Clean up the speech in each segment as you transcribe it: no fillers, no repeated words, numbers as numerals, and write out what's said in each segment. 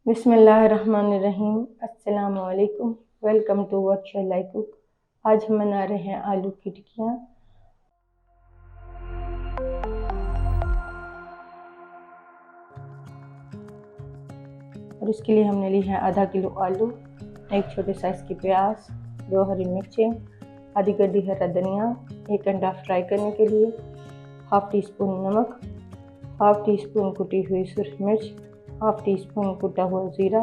बिस्मिल्लाहिर्रहमानिर्रहीम। अस्सलाम वालेकुम। Welcome to what shall I cook. आज हम बना रहे हैं आलू की टिक्कियाँ। और उसके लिए हमने ली है आधा किलो आलू, एक छोटे साइज़ की प्याज, 2 हरी मिर्चें, आधी कटी हरा धनिया, 1 अंडा फ्राई करने के लिए, हाफ़ टी स्पून नमक, हाफ़ टी स्पून कुटी हुई सुरख मिर्च, हाफ़ टी स्पून कुटा हुआ ज़ीरा,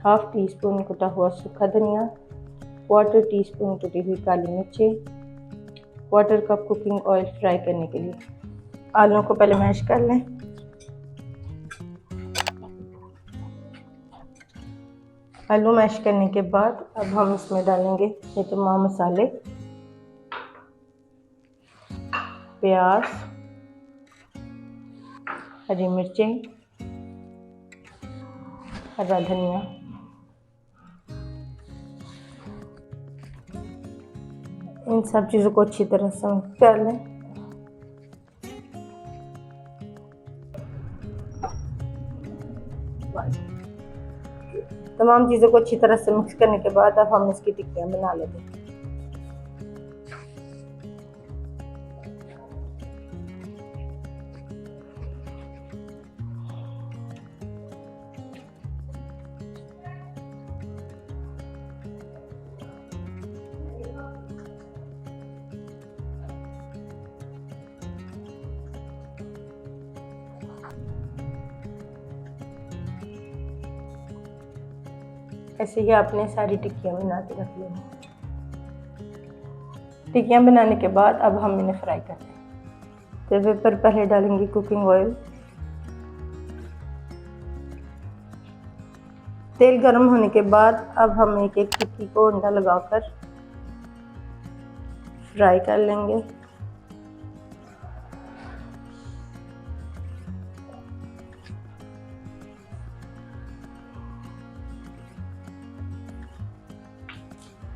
हाफ़ टी स्पून कुटा हुआ सूखा धनिया, 1/4 टी स्पून कुटी हुई काली मिर्चें, 1/4 कप कुकिंग ऑयल फ्राई करने के लिए। आलूओं को पहले मैश कर लें। आलू मैश करने के बाद अब हम इसमें डालेंगे ये तमाम मसाले, प्याज, हरी मिर्चें, हरा धनिया, इन सब चीज़ों को अच्छी तरह से मिक्स कर लें। तमाम चीज़ों को अच्छी तरह से मिक्स करने के बाद अब हम इसकी टिक्कियाँ बना लेंगे। ऐसे ही आपने सारी टिक्कियाँ बना के रख लेंगे। टिक्कियाँ बनाने के बाद अब हम इन्हें फ्राई करते हैं। तवे पर पहले डालेंगे कुकिंग ऑयल। तेल गर्म होने के बाद अब हम एक एक टिक्की को अंडा लगाकर फ्राई कर लेंगे।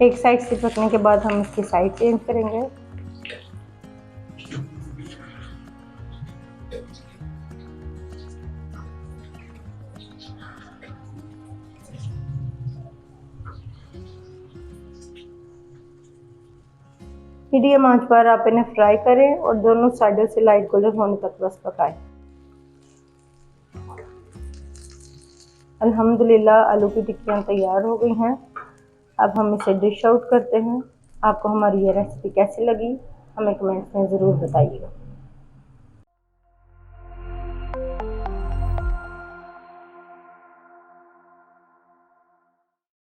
एक साइड से पकने के बाद हम इसकी साइड चेंज करेंगे। मीडियम आंच पर आप इन्हें फ्राई करें और दोनों साइडों से लाइट गोल्डन होने तक बस पकाएं। अल्हम्दुलिल्लाह आलू की टिक्कियाँ तैयार हो गई हैं। अब हम इसे डिश आउट करते हैं। आपको हमारी ये रेसिपी कैसी लगी हमें कमेंट्स में ज़रूर बताइएगा।